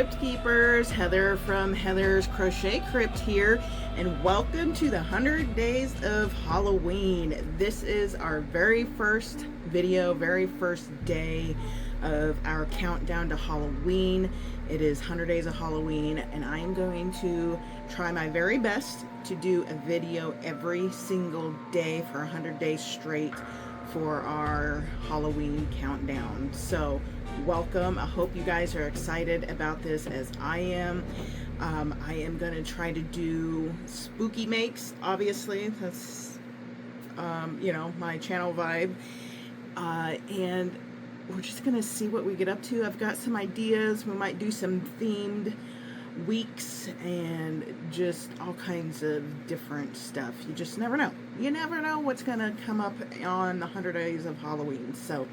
Crypt Keepers. Heather from Heather's Crochet Crypt here, and welcome to the 100 Days of Halloween. This is our very first video, very first day of our countdown to Halloween. It is 100 Days of Halloween, and I am going to try my very best to do a video every single day for 100 days straight for our Halloween countdown. So welcome. I hope you guys are excited about this as I am. I am going to try to do spooky makes, obviously. That's, you know, my channel vibe. And we're just going to see what we get up to. I've got some ideas. We might do some themed weeks and just all kinds of different stuff. You just never know. You never know what's going to come up on the 100 Days of Halloween. So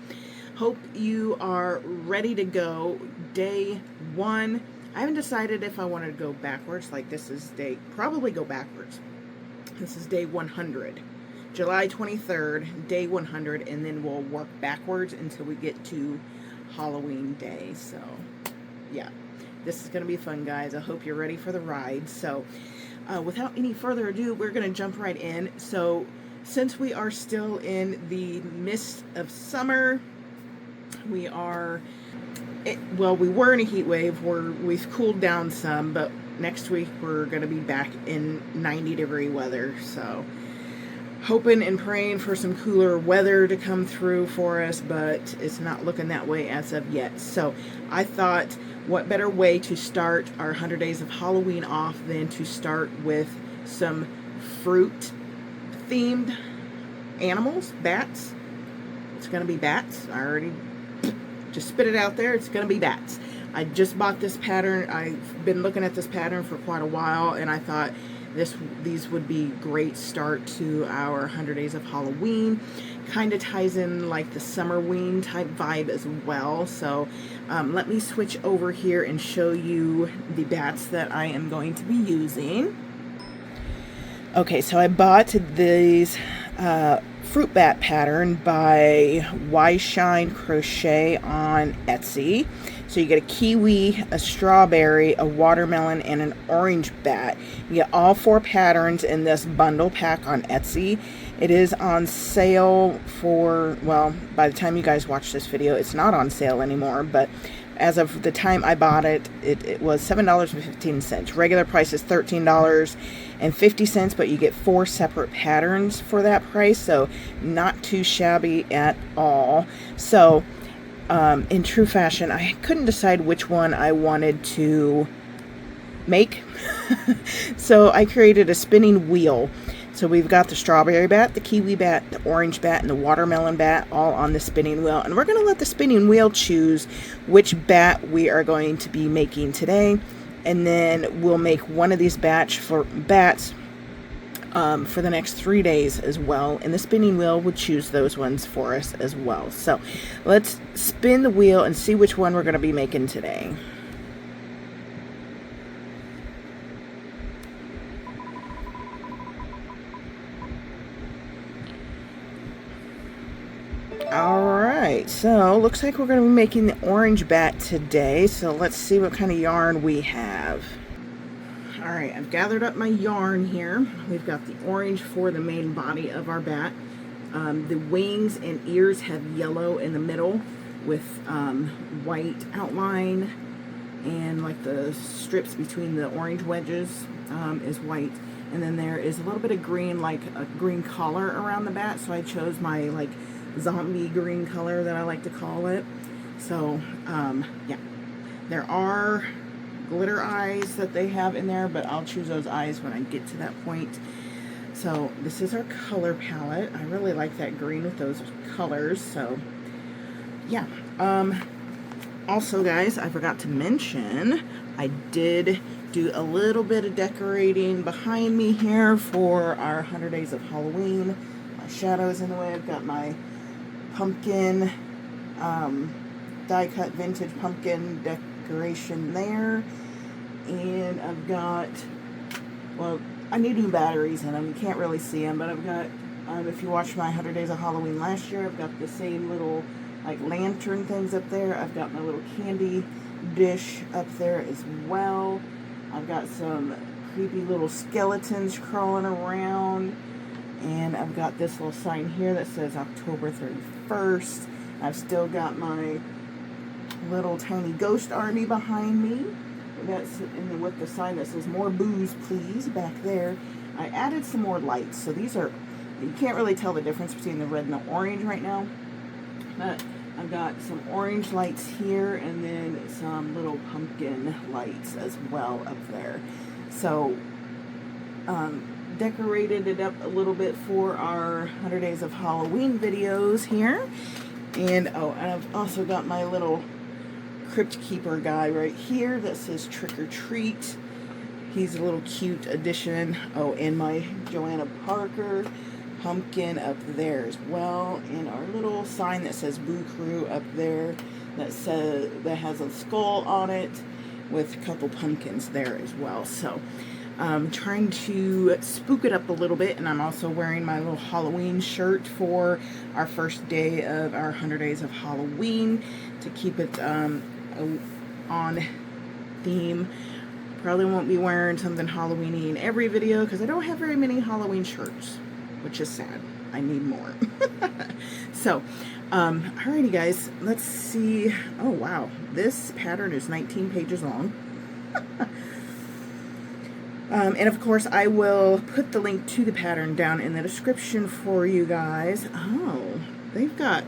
hope you are ready to go. Day one. I haven't decided if I want to go backwards. Like this is probably go backwards. This is day 100. July 23rd, day 100, and then we'll work backwards until we get to Halloween day. So yeah, this is going to be fun, guys. I hope you're ready for the ride. So without any further ado, we're going to jump right in. So since we are still in the midst of summer, we were in a heat wave. We've cooled down some, but next week we're going to be back in 90-degree weather. So hoping and praying for some cooler weather to come through for us, but it's not looking that way as of yet. So I thought, what better way to start our 100 Days of Halloween off than to start with some fruit-themed animals, bats. It's going to be bats. I already just spit it out there. It's going to be bats. I just bought this pattern. I've been looking at this pattern for quite a while, and I thought these would be great start to our 100 Days of Halloween. Kind of ties in like the Summerween type vibe as well. So let me switch over here and show you the bats that I am going to be using. Okay, so I bought these fruit bat pattern by Y Shine Crochet on Etsy. So you get a kiwi, a strawberry, a watermelon, and an orange bat. You get all 4 patterns in this bundle pack on Etsy. It is on sale for, well, by the time you guys watch this video, it's not on sale anymore, but as of the time I bought it, it was $7.15. Regular price is $13.50, but you get 4 separate patterns for that price, so not too shabby at all. So in true fashion, I couldn't decide which one I wanted to make. So I created a spinning wheel. So we've got the strawberry bat, the kiwi bat, the orange bat, and the watermelon bat all on the spinning wheel. And we're going to let the spinning wheel choose which bat we are going to be making today. And then we'll make one of these bats for the next 3 days as well. And the spinning wheel would choose those ones for us as well. So let's spin the wheel and see which one we're going to be making today. Alright, so looks like we're going to be making the orange bat today. So let's see what kind of yarn we have. Alright, I've gathered up my yarn here. We've got the orange for the main body of our bat. The wings and ears have yellow in the middle with white outline, and like the strips between the orange wedges is white. And then there is a little bit of green, like a green collar around the bat. So I chose my like zombie green color that I like to call it. So yeah, there are glitter eyes that they have in there, but I'll choose those eyes when I get to that point. So this is our color palette. I really like that green with those colors. So yeah, also guys, I forgot to mention, I did do a little bit of decorating behind me here for our 100 Days of Halloween. My shadow's in the way. I've got my pumpkin, die-cut vintage pumpkin decoration there. And I've got, well, I need new batteries in them. You can't really see them, but I've got, if you watched my 100 Days of Halloween last year, I've got the same little, like, lantern things up there. I've got my little candy dish up there as well. I've got some creepy little skeletons crawling around. And I've got this little sign here that says October 31st. I've still got my little tiny ghost army behind me. That's with the sign that says more booze please back there. I added some more lights. So these are, you can't really tell the difference between the red and the orange right now. But I've got some orange lights here and then some little pumpkin lights as well up there. So, decorated it up a little bit for our 100 Days of Halloween videos here. And oh, and I've also got my little Crypt Keeper guy right here that says Trick or Treat. He's a little cute addition. Oh, and my Joanna Parker pumpkin up there as well. And our little sign that says Boo Crew up there that has a skull on it with a couple pumpkins there as well. So trying to spook it up a little bit, and I'm also wearing my little Halloween shirt for our first day of our 100 Days of Halloween to keep it on theme. Probably won't be wearing something Halloween-y in every video because I don't have very many Halloween shirts, which is sad. I need more. So, alrighty guys, let's see. Oh wow, this pattern is 19 pages long. And of course, I will put the link to the pattern down in the description for you guys. Oh, they've got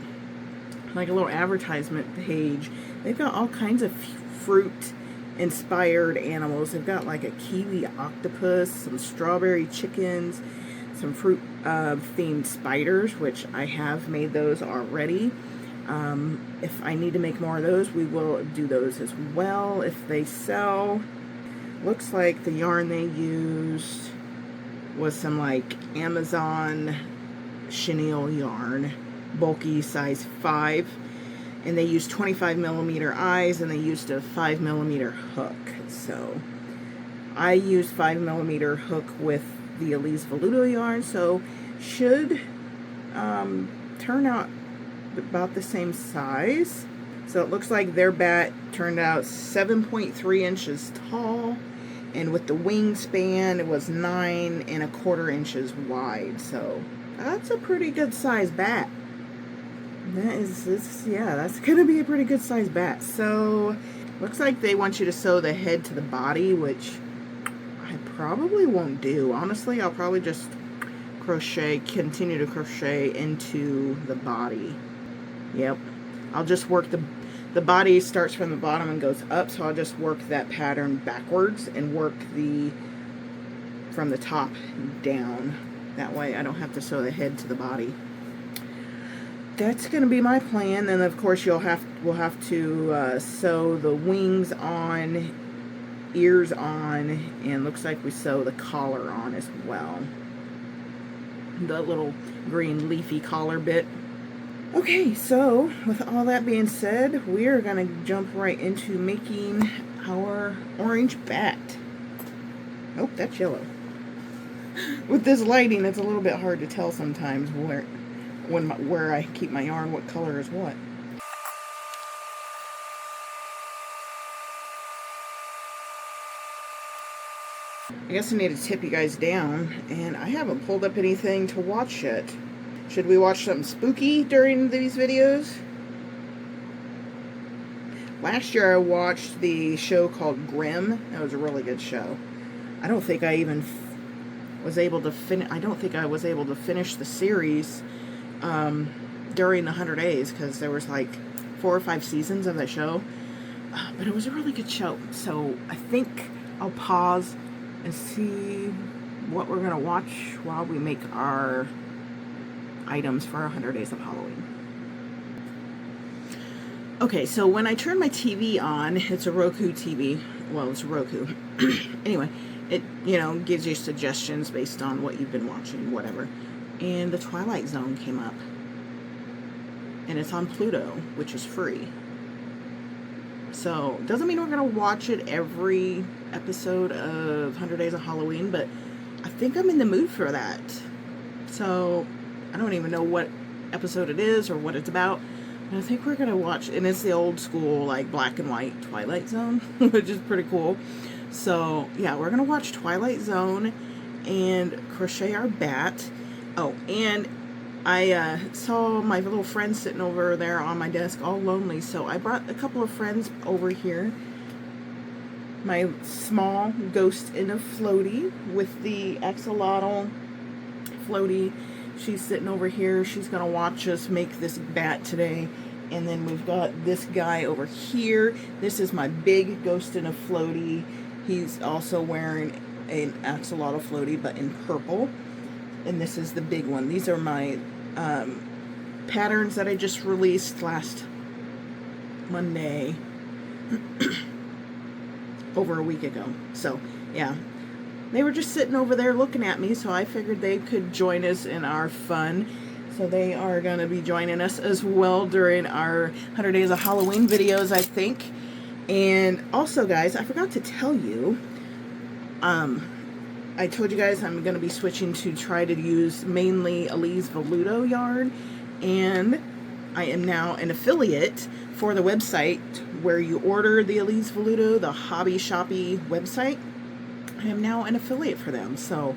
like a little advertisement page. They've got all kinds of fruit-inspired animals. They've got like a kiwi octopus, some strawberry chickens, some fruit-themed spiders, which I have made those already. If I need to make more of those, we will do those as well if they sell. Looks like the yarn they used was some like Amazon chenille yarn, bulky size 5, and they used 25mm eyes and they used a 5mm hook. So I used 5mm hook with the Elise Veludo yarn, so should turn out about the same size. So it looks like their bat turned out 7.3 inches tall, and with the wingspan it was 9¼ inches wide. So that's a pretty good size bat. Yeah, that's gonna be a pretty good size bat. So looks like they want you to sew the head to the body, which I probably won't do. Honestly, I'll probably just continue to crochet into the body. Yep, I'll just work the body starts from the bottom and goes up, so I'll just work that pattern backwards and work from the top down. That way I don't have to sew the head to the body. That's going to be my plan. Then of course we'll have to sew the wings on, ears on, and looks like we sew the collar on as well. The little green leafy collar bit. Okay, so with all that being said, we are going to jump right into making our orange bat. Oh, that's yellow. With this lighting, it's a little bit hard to tell sometimes where I keep my yarn, what color is what. I guess I need to tip you guys down, and I haven't pulled up anything to watch yet. Should we watch something spooky during these videos? Last year I watched the show called Grimm. That was a really good show. I don't think I even was able to finish the series during the 100 days because there was like 4 or 5 seasons of that show. But it was a really good show. So I think I'll pause and see what we're going to watch while we make our items for 100 Days of Halloween. Okay, so when I turn my TV on, it's a Roku TV. Well, it's Roku. Anyway, it, gives you suggestions based on what you've been watching, whatever. And the Twilight Zone came up. And it's on Pluto, which is free. So, doesn't mean we're going to watch it every episode of 100 Days of Halloween, but I think I'm in the mood for that. So, I don't even know what episode it is or what it's about, I think we're gonna watch, and it's the old school like black and white Twilight Zone, which is pretty cool. So yeah, we're gonna watch Twilight Zone and crochet our bat. Oh, and I saw my little friend sitting over there on my desk all lonely, so I brought a couple of friends over here. My small ghost in a floaty with the axolotl floaty. She's sitting over here. She's gonna watch us make this bat today. And then we've got this guy over here. This is my big ghost in a floaty. He's also wearing an axolotl floaty, but in purple. And this is the big one. These are my patterns that I just released last Monday, over a week ago. So yeah, they were just sitting over there looking at me, so I figured they could join us in our fun. So they are going to be joining us as well during our 100 Days of Halloween videos, I think. And also, guys, I forgot to tell you, I told you guys I'm going to be switching to try to use mainly Elise Velluto yarn, and I am now an affiliate for the website where you order the Elise Velluto, the Hobby Shoppy website. I am now an affiliate for them. So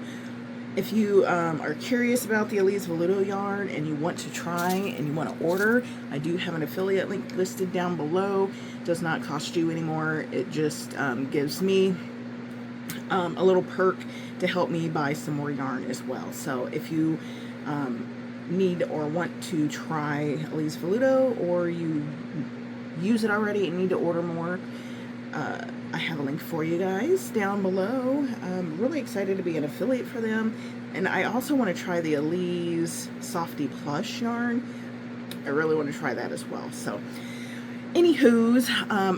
if you are curious about the Elise Velluto yarn and you want to try and you want to order, I do have an affiliate link listed down below. It does not cost you anymore. It just gives me a little perk to help me buy some more yarn as well. So if you need or want to try Elise Velluto, or you use it already and need to order more, I have a link for you guys down below. I'm really excited to be an affiliate for them. And I also want to try the Elise Softy Plush yarn. I really want to try that as well. So anywho's,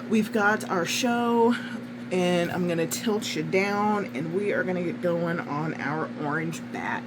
we've got our show, and I'm going to tilt you down, and we are going to get going on our orange bat.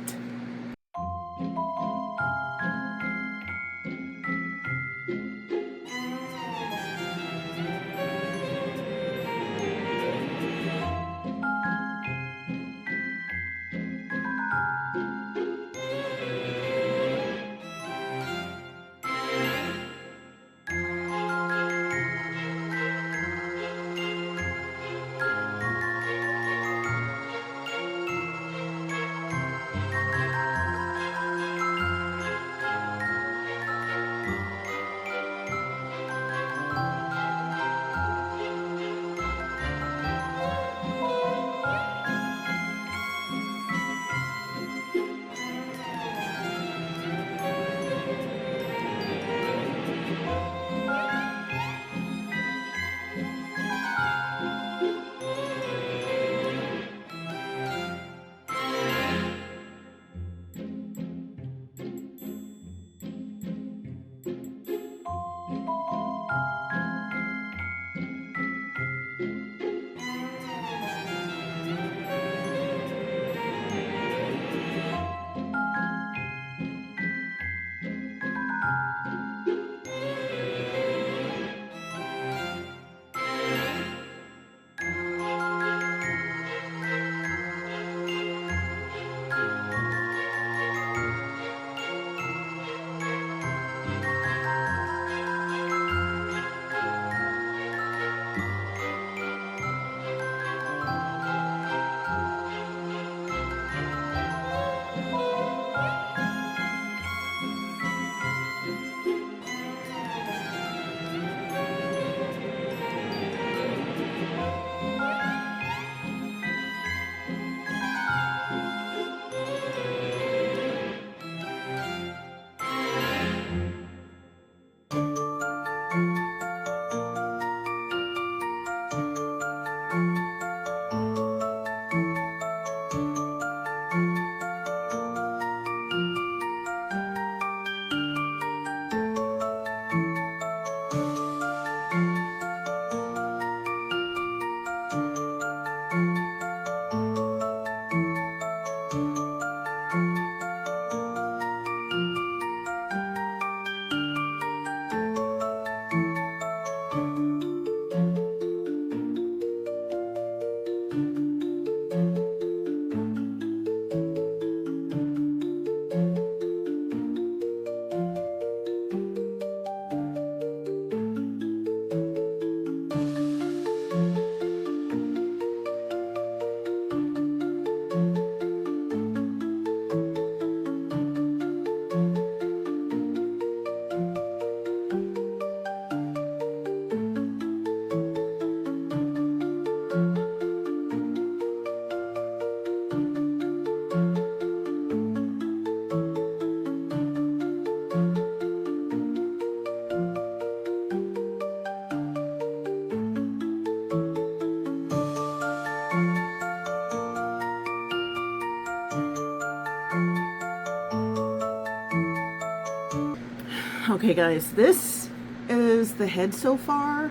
Okay guys, this is the head so far.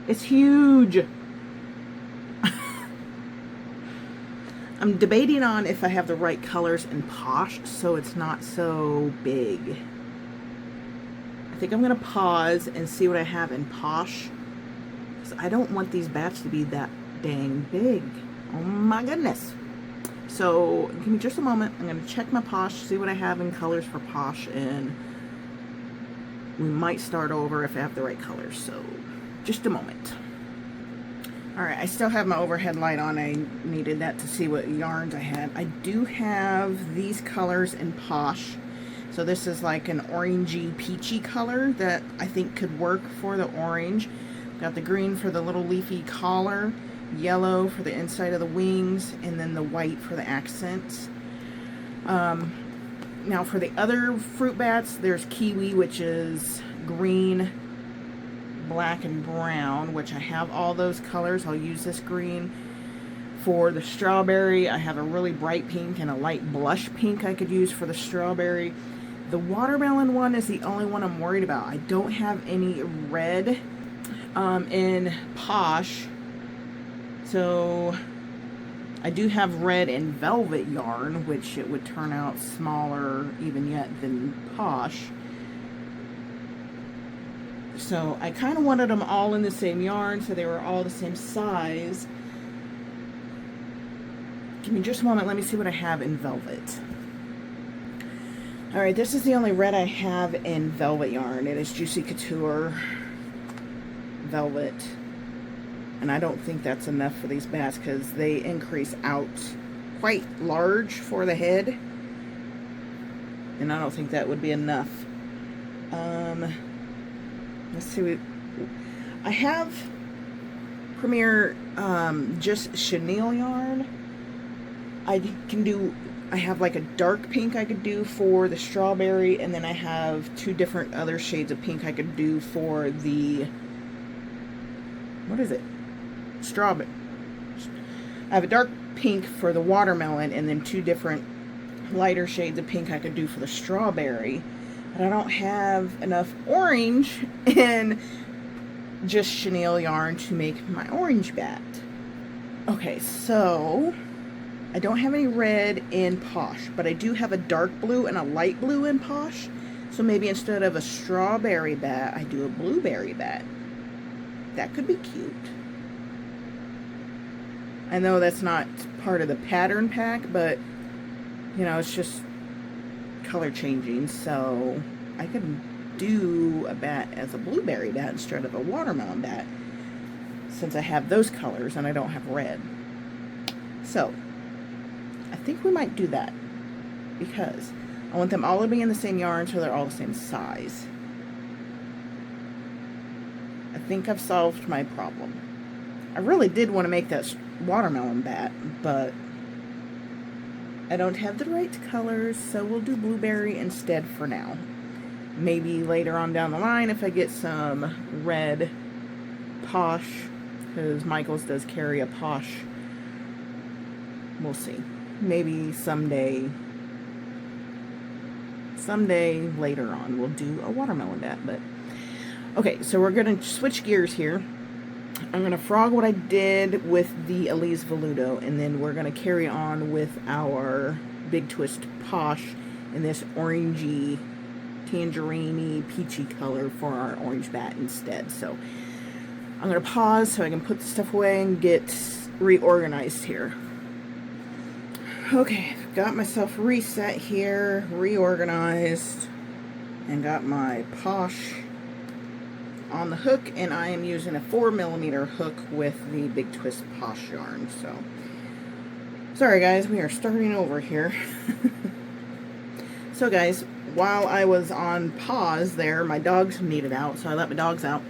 It's huge. I'm debating on if I have the right colors in Posh so it's not so big. I think I'm gonna pause and see what I have in Posh, because I don't want these bats to be that dang big. Oh my goodness. So give me just a moment. I'm gonna check my Posh, see what I have in colors for Posh, and we might start over if I have the right colors. So just a moment. Alright, I still have my overhead light on. I needed that to see what yarns I had. I do have these colors in Posh. So this is like an orangey peachy color that I think could work for the orange. Got the green for the little leafy collar, yellow for the inside of the wings, and then the white for the accents. Now for the other fruit bats, there's kiwi, which is green, black, and brown, which I have all those colors. I'll use this green. For the strawberry, I have a really bright pink and a light blush pink I could use for the strawberry. The watermelon one is the only one I'm worried about. I don't have any red in Posh. So I do have red in velvet yarn, which it would turn out smaller even yet than Posh. So I kind of wanted them all in the same yarn so they were all the same size. Give me just a moment, let me see what I have in velvet. Alright, this is the only red I have in velvet yarn. It is Juicy Couture velvet. And I don't think that's enough for these bats because they increase out quite large for the head. And I don't think that would be enough. Let's see. I have Premier just chenille yarn. I have like a dark pink I could do for the strawberry, and then I have two different other shades of pink I could do for the, what is it? Strawberry. I have a dark pink for the watermelon, and then two different lighter shades of pink I could do for the strawberry. But I don't have enough orange in just chenille yarn to make my orange bat. Okay, so I don't have any red in Posh, but I do have a dark blue and a light blue in Posh. So maybe instead of a strawberry bat, I do a blueberry bat. That could be cute. I know that's not part of the pattern pack, but you know, it's just color changing. So I could do a bat as a blueberry bat instead of a watermelon bat, since I have those colors and I don't have red. So I think we might do that because I want them all to be in the same yarn so they're all the same size. I think I've solved my problem. I really did want to make that watermelon bat, but I don't have the right colors, so we'll do blueberry instead for now. Maybe later on down the line if I get some red Posh, because Michaels does carry a Posh. We'll see. Maybe someday later on we'll do a watermelon bat. But okay, so we're gonna switch gears here. I'm gonna frog what I did with the Elise Veludo, and then we're gonna carry on with our Big Twist Posh in this orangey, tangerine-y, peachy color for our orange bat instead. So I'm gonna pause so I can put the stuff away and get reorganized here. Okay, got myself reset here, reorganized, and got my Posh on the hook, and I am using a 4mm hook with the Big Twist Posh yarn. So sorry guys, we are starting over here. So guys, while I was on pause there, my dogs needed out, so I let my dogs out.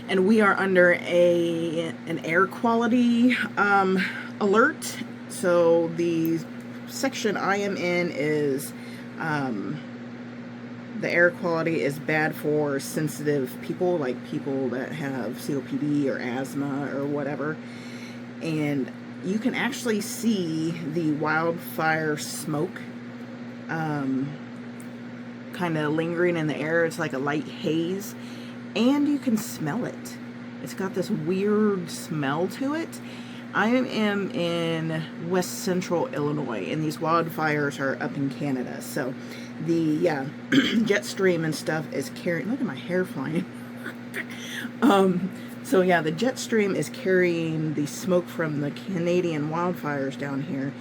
And we are under an air quality alert. So the section I am in is the air quality is bad for sensitive people, like people that have COPD or asthma or whatever. And you can actually see the wildfire smoke kind of lingering in the air. It's like a light haze, and you can smell it. It's got this weird smell to it. I am in west central Illinois, and these wildfires are up in Canada. So the jet stream and stuff is carrying, look at my hair flying. So yeah, the jet stream is carrying the smoke from the Canadian wildfires down here,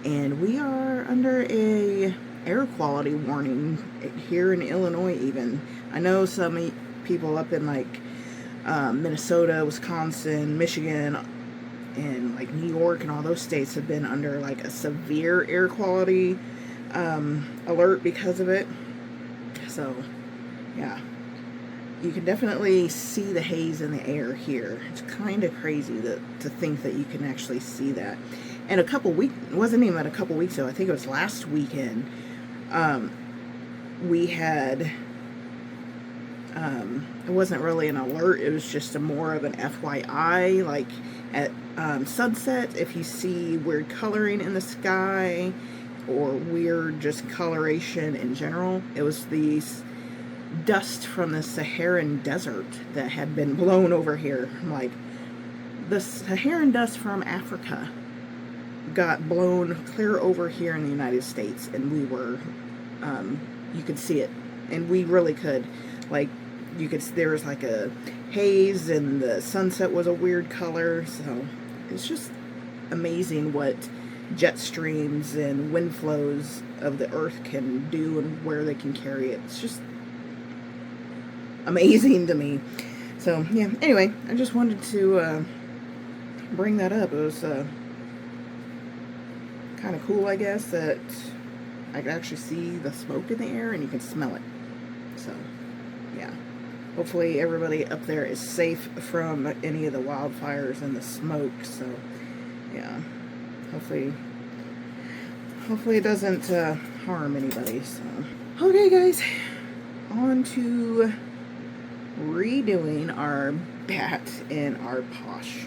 and we are under a air quality warning here in Illinois even. I know some people up in like Minnesota, Wisconsin, Michigan, and like New York and all those states have been under like a severe air quality alert because of it. So yeah, you can definitely see the haze in the air here. It's kind of crazy to think that you can actually see that. And a couple weeks, it wasn't even a couple weeks ago, I think it was last weekend, we had, it wasn't really an alert, it was just more of an FYI, like at sunset, if you see weird coloring in the sky, or weird just coloration in general, it was these dust from the Saharan desert that had been blown over here. Like, the Saharan dust from Africa got blown clear over here in the United States, and we were, you could see it, and we really could, like, you could, there was like a haze, and the sunset was a weird color. So it's just amazing what jet streams and wind flows of the earth can do and where they can carry it. It's just amazing to me. So yeah, anyway, I just wanted to bring that up. It was kind of cool, I guess, that I could actually see the smoke in the air and you can smell it. So yeah, hopefully everybody up there is safe from any of the wildfires and the smoke. So yeah, hopefully it doesn't harm anybody. So okay guys, on to redoing our bat and our posh.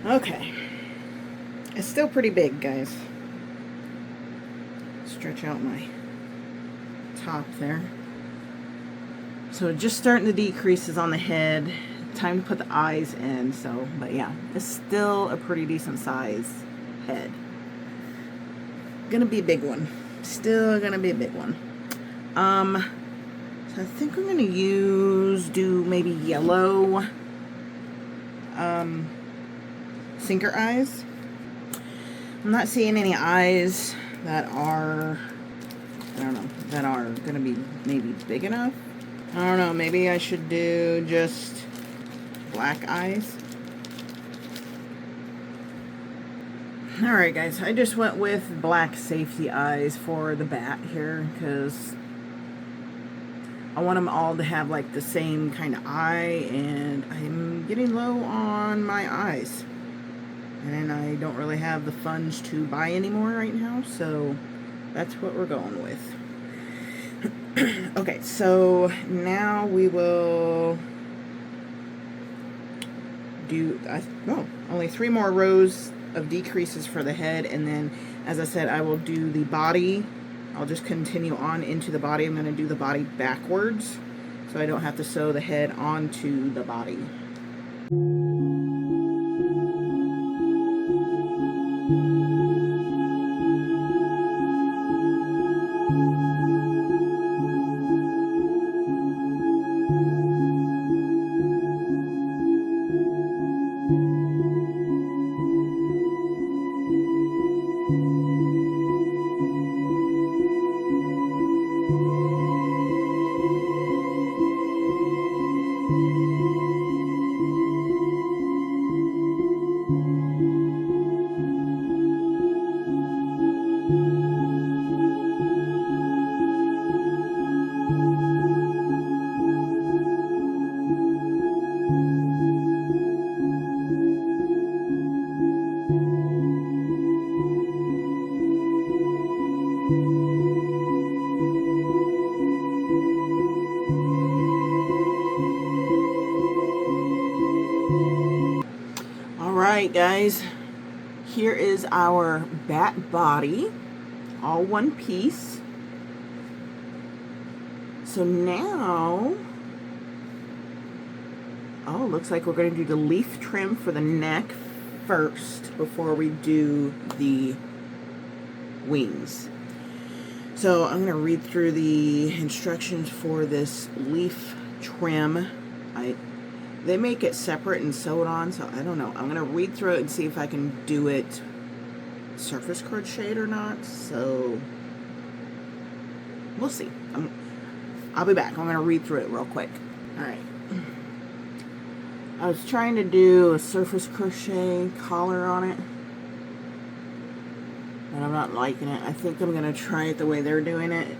Okay, it's still pretty big, guys. Stretch out my top there. So just starting to decreases on the head. Time to put the eyes in. So, but yeah, it's still a pretty decent size head. Gonna be a big one. Still gonna be a big one. So I think I'm gonna do maybe yellow sinker eyes. I'm not seeing any eyes that are, I don't know, that are gonna be maybe big enough. I don't know, maybe I should do just black eyes. Alright guys, I just went with black safety eyes for the bat here because I want them all to have like the same kind of eye, and I'm getting low on my eyes. And I don't really have the funds to buy anymore right now, so that's what we're going with. Okay, so now we will do, only 3 more rows of decreases for the head, and then, as I said, I will do the body. I'll just continue on into the body. I'm going to do the body backwards, so I don't have to sew the head onto the body. Alright guys, here is our bat body, all one piece. So now, looks like we're going to do the leaf trim for the neck first before we do the wings. So I'm going to read through the instructions for this leaf trim. They make it separate and sew it on, so I don't know. I'm going to read through it and see if I can do it surface crocheted or not. So we'll see. I'll be back. I'm going to read through it real quick. Alright. I was trying to do a surface crochet collar on it, but I'm not liking it. I think I'm going to try it the way they're doing it.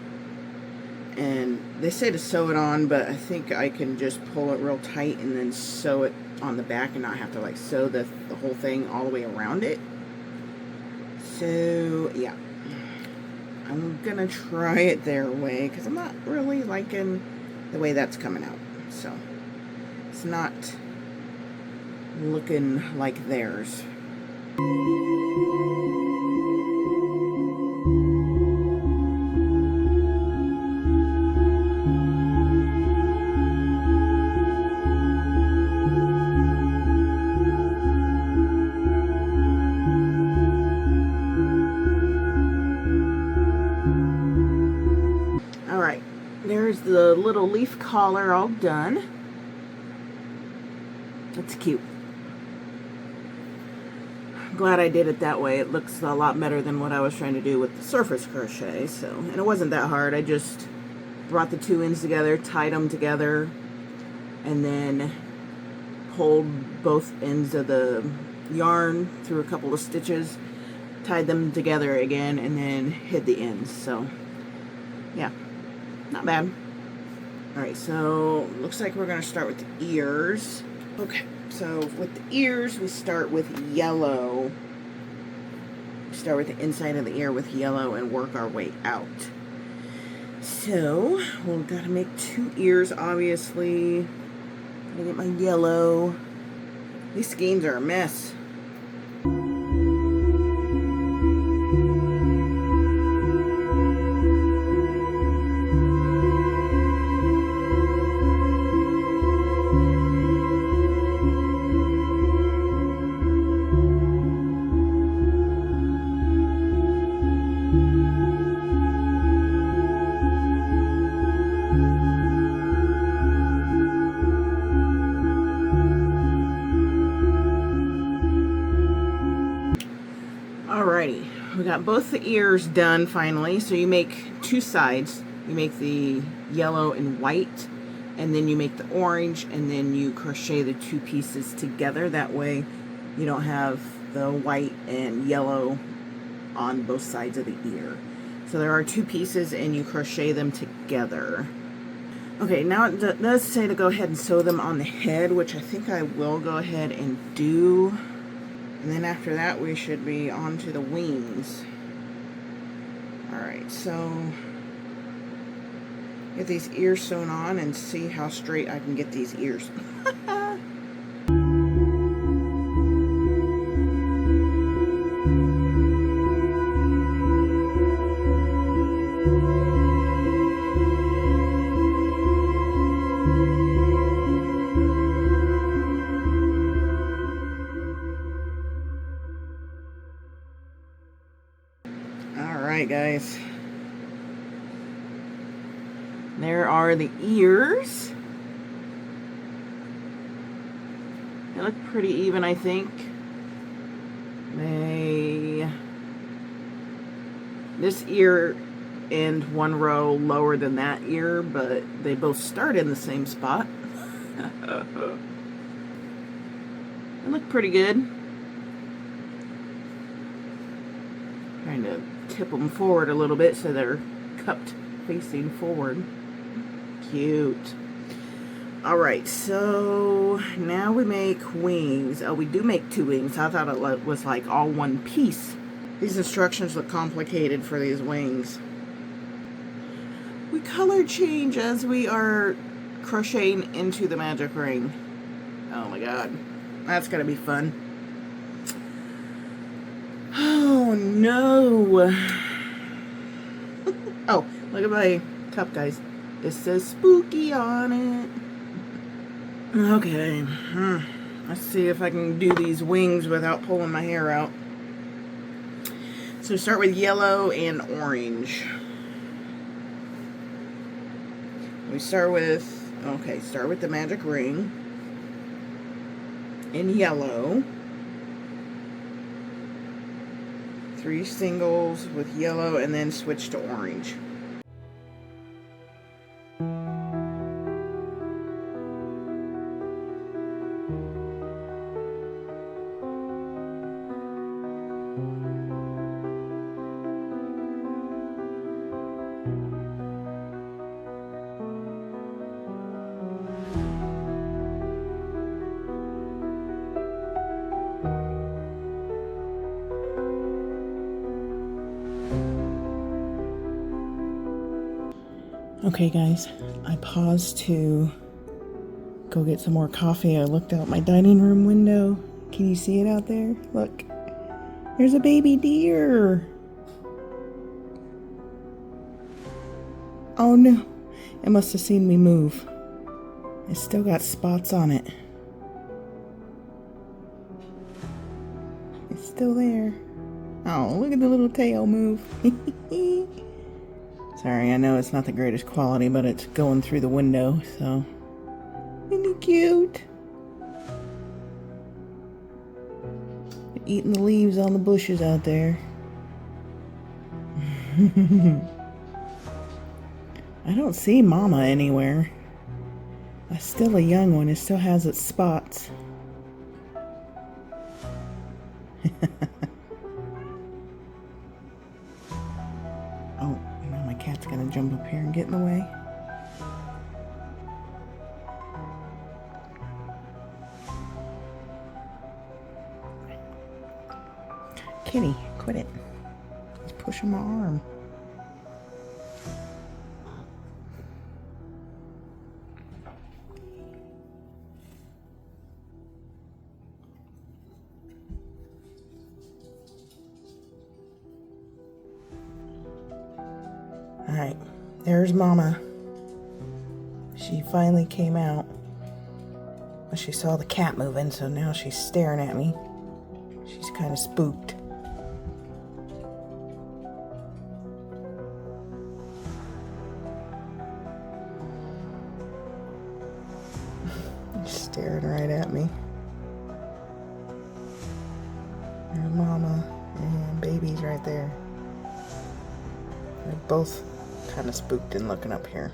And they say to sew it on, but I think I can just pull it real tight and then sew it on the back and not have to like sew the whole thing all the way around it. So yeah, I'm gonna try it their way because I'm not really liking the way that's coming out. So it's not looking like theirs. Alright, there's the little leaf collar all done. That's cute. I'm glad I did it that way. It looks a lot better than what I was trying to do with the surface crochet. And it wasn't that hard. I just brought the 2 ends together, tied them together, and then pulled both ends of the yarn through a couple of stitches, tied them together again, and then hid the ends. So yeah, not bad. Alright, so looks like we're going to start with the ears. Okay, so with the ears, we start with yellow. We start with the inside of the ear with yellow and work our way out. So, we've got to make 2 ears, obviously. Gotta get my yellow. These skeins are a mess. Alrighty, we got both the ears done finally. So you make 2 sides. You make the yellow and white, and then you make the orange, and then you crochet the 2 pieces together. That way you don't have the white and yellow on both sides of the ear. So there are 2 pieces and you crochet them together. Okay, now it does say to go ahead and sew them on the head, which I think I will go ahead and do. And then after that, we should be on to the wings. Alright, so get these ears sewn on and see how straight I can get these ears. Alright, guys. There are the ears. They look pretty even, I think. This ear end one row lower than that ear, but they both start in the same spot. They look pretty good. Trying to tip them forward a little bit so they're cupped facing forward. Cute. Alright, so now we make wings. Oh, we do make 2 wings. I thought it was like all one piece. These instructions look complicated for these wings. We color change as we are crocheting into the magic ring. Oh my god. That's gonna be fun. Oh no. Oh, look at my cup, guys. It says spooky on it. Okay. Let's see if I can do these wings without pulling my hair out. So start with yellow and orange. We start with, start with the magic ring in yellow. 3 singles with yellow and then switch to orange. Okay guys, I paused to go get some more coffee. I looked out my dining room window. Can you see it out there? Look, there's a baby deer. Oh no, it must have seen me move. It's still got spots on it. It's still there. Oh, look at the little tail move. Sorry, I know it's not the greatest quality, but it's going through the window, so. Isn't he cute? Eating the leaves on the bushes out there. I don't see Mama anywhere. That's still a young one. It still has its spots. Oh, now my cat's gonna jump up here and get in the way. Kitty, quit it. He's pushing my arm. Alright, there's Mama. She finally came out. But she saw the cat moving, so now she's staring at me. She's kind of spooked. Staring right at me. There's Mama and baby's right there. They're both kind of spooked and looking up here.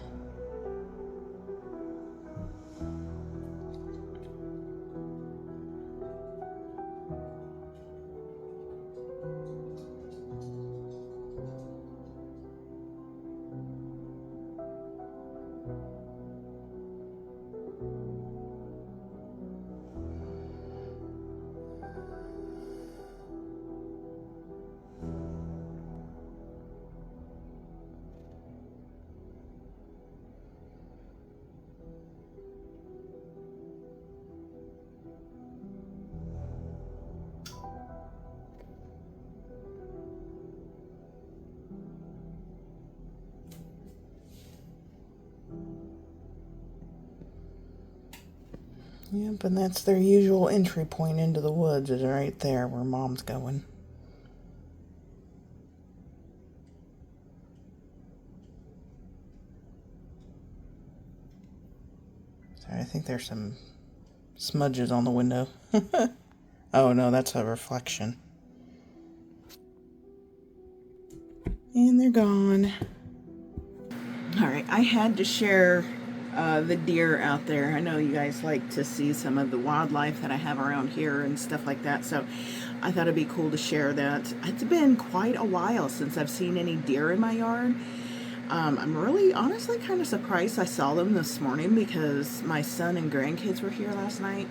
Yep, and that's their usual entry point into the woods, is right there where Mom's going. Sorry, I think there's some smudges on the window. Oh no, that's a reflection. And they're gone. Alright, I had to share the deer out there. I know you guys like to see some of the wildlife that I have around here and stuff like that, so I thought it'd be cool to share that. It's been quite a while since I've seen any deer in my yard. I'm really honestly kind of surprised I saw them this morning because my son and grandkids were here last night,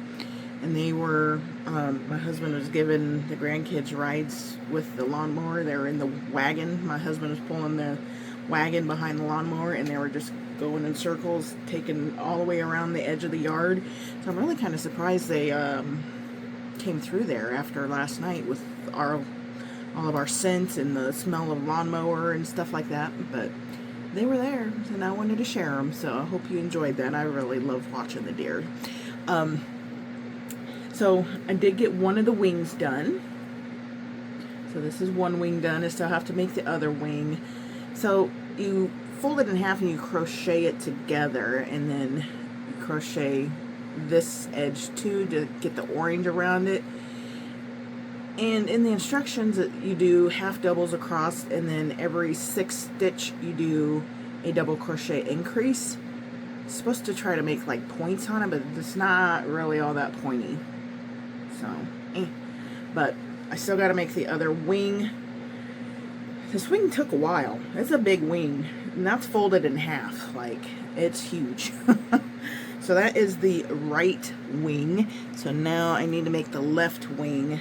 and they were, my husband was giving the grandkids rides with the lawnmower. They were in the wagon. My husband was pulling the wagon behind the lawnmower, and they were just going in circles, taking all the way around the edge of the yard. So I'm really kind of surprised they came through there after last night with all of our scents and the smell of lawnmower and stuff like that. But they were there, and I wanted to share them. So I hope you enjoyed that. I really love watching the deer. So I did get one of the wings done. So this is one wing done. I still have to make the other wing. So you fold it in half and you crochet it together, and then you crochet this edge too to get the orange around it. And in the instructions, you do half doubles across, and then every 6th stitch you do a double crochet increase. It's supposed to try to make like points on it, but it's not really all that pointy. So, but I still got to make the other wing. This wing took a while. It's a big wing, and that's folded in half. Like, it's huge. So that is the right wing. So now I need to make the left wing.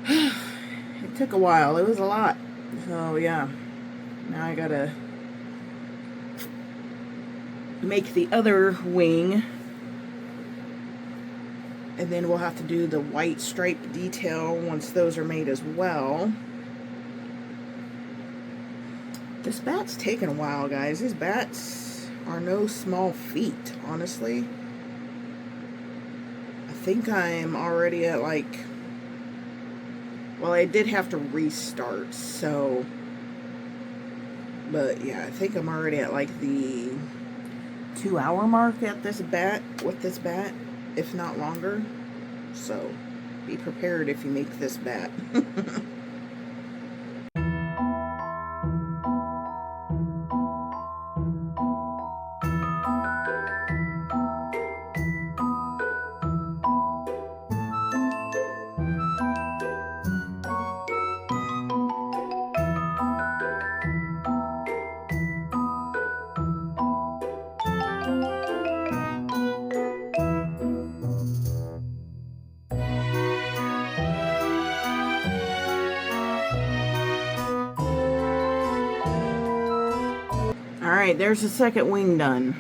It took a while. It was a lot. So yeah, now I gotta make the other wing, and then we'll have to do the white stripe detail once those are made as well. This bat's taking a while, guys. These bats are no small feat, honestly. I think I'm already at like, well, I did have to restart, so, but yeah, I think I'm already at like the 2-hour mark at this bat, with this bat, if not longer. So be prepared if you make this bat. Alright, there's the second wing done.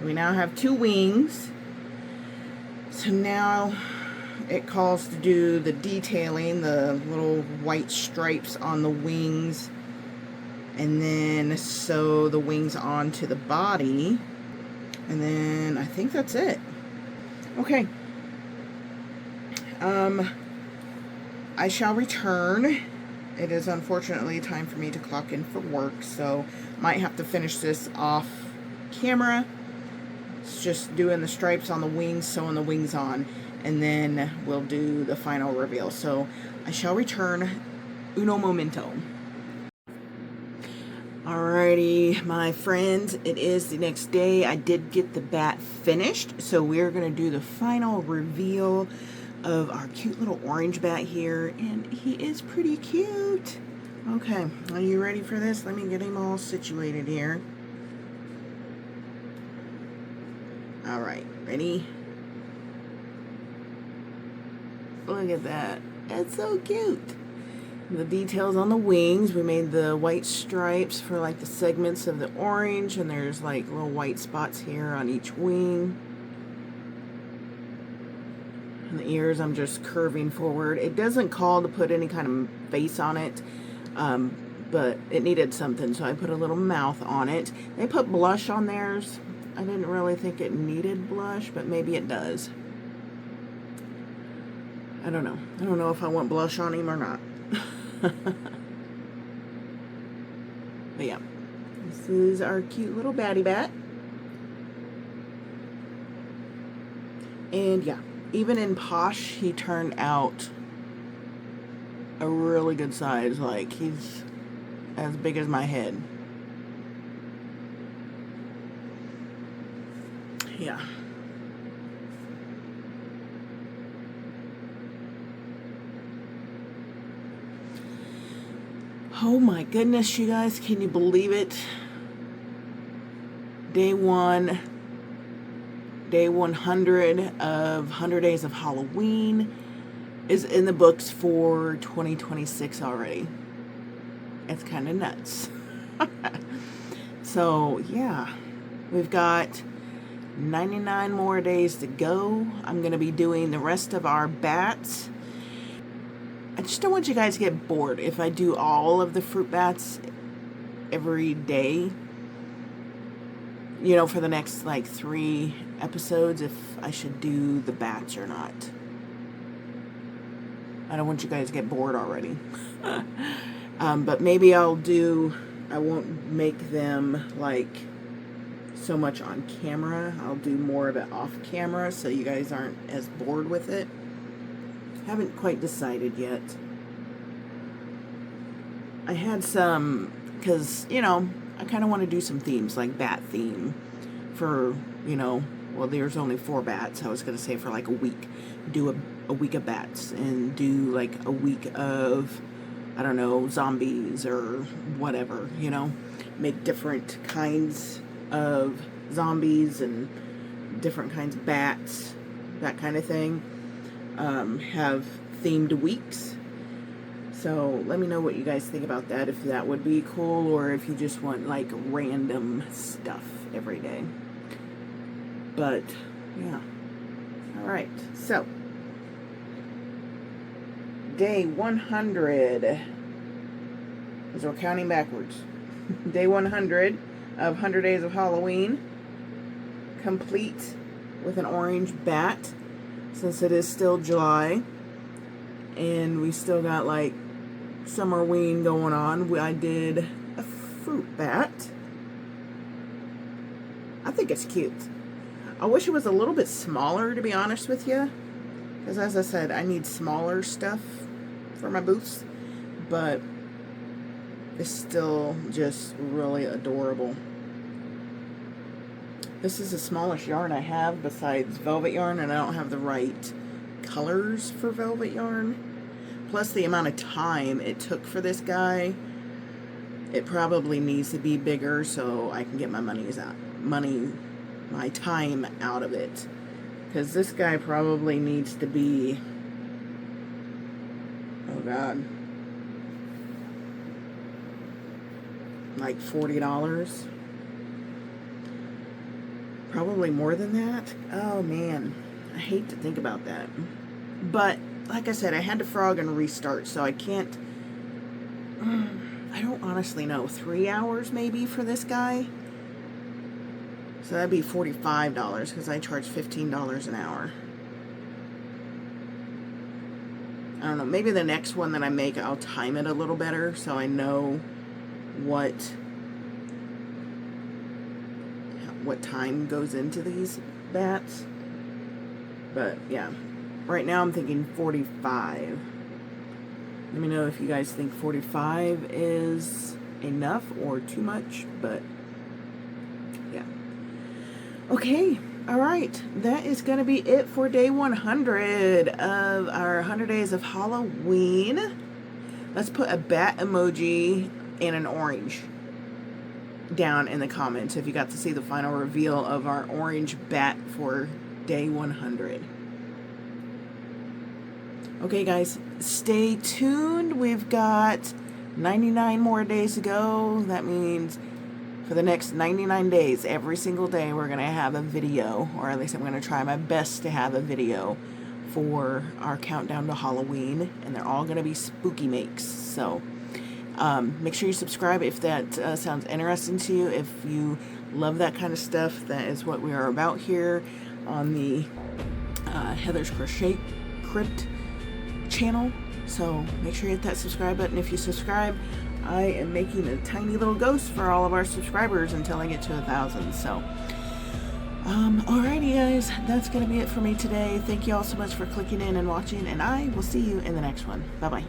We now have 2 wings. So now it calls to do the detailing, the little white stripes on the wings, and then sew the wings onto the body. And then I think that's it. Okay. I shall return. It is unfortunately time for me to clock in for work, so might have to finish this off camera. It's just doing the stripes on the wings, sewing the wings on, and then we'll do the final reveal. So I shall return uno momento. Alrighty, my friends, it is the next day. I did get the bat finished, so we're going to do the final reveal of our cute little orange bat here, and he is pretty cute. Okay, are you ready for this? Let me get him all situated here. Alright, ready? Look at that. That's so cute. The details on the wings, we made the white stripes for like the segments of the orange, and there's like little white spots here on each wing. And the ears, I'm just curving forward. It doesn't call to put any kind of face on it, but it needed something, so I put a little mouth on it. They put blush on theirs. I didn't really think it needed blush, but maybe it does. I don't know. I don't know if I want blush on him or not. But yeah, this is our cute little batty bat. And yeah, even in Posh, he turned out a really good size. Like, he's as big as my head. Yeah. Oh my goodness, you guys, can you believe it? Day 1, day 100 of 100 Days of Halloween is in the books for 2026 already. It's kind of nuts. So, yeah, we've got 99 more days to go. I'm going to be doing the rest of our bats. I just don't want you guys to get bored if I do all of the fruit bats every day. You know, for the next like 3 episodes, if I should do the bats or not. I don't want you guys to get bored already. But maybe I won't make them like so much on camera. I'll do more of it off camera so you guys aren't as bored with it. Haven't quite decided yet. I had some, because, you know, I kind of want to do some themes, like bat theme for, you know, well, there's only 4 bats. I was going to say for like a week. Do a week of bats and do like a week of, I don't know, zombies or whatever, you know. Make different kinds of zombies and different kinds of bats, that kind of thing. Have themed weeks. So let me know what you guys think about that, if that would be cool, or if you just want like random stuff every day. But yeah. Alright, so day 100, as we're counting backwards. Day 100 of 100 Days of Halloween, complete with an orange bat, since it is still July and we still got like summerween going on. I did a fruit bat. I think it's cute. I wish it was a little bit smaller, to be honest with you, because as I said, I need smaller stuff for my booths, but it's still just really adorable. This is the smallest yarn I have besides velvet yarn, and I don't have the right colors for velvet yarn. Plus the amount of time it took for this guy, it probably needs to be bigger so I can get my my time out of it. Because this guy probably needs to be, oh God, like $40. Probably more than that. Oh man, I hate to think about that. But like I said, I had to frog and restart, so I can't, I don't honestly know, 3 hours maybe for this guy. So that'd be $45 because I charge $15 an hour. I don't know, maybe the next one that I make, I'll time it a little better so I know what time goes into these bats. But yeah, right now I'm thinking 45. Let me know if you guys think 45 is enough or too much, but yeah. Okay, alright, that is going to be it for day 100 of our 100 Days of Halloween. Let's put a bat emoji and an orange down in the comments if you got to see the final reveal of our orange bat for day 100. Okay guys, stay tuned. We've got 99 more days to go. That means for the next 99 days, every single day, we're going to have a video, or at least I'm going to try my best to have a video for our countdown to Halloween, and they're all going to be spooky makes. So Make sure you subscribe if that sounds interesting to you. If you love that kind of stuff, that is what we are about here on the Heather's Crochet Crypt channel. So make sure you hit that subscribe button. If you subscribe, I am making a tiny little ghost for all of our subscribers until I get to 1,000. So alrighty guys, that's gonna be it for me today. Thank you all so much for clicking in and watching, and I will see you in the next one. Bye bye.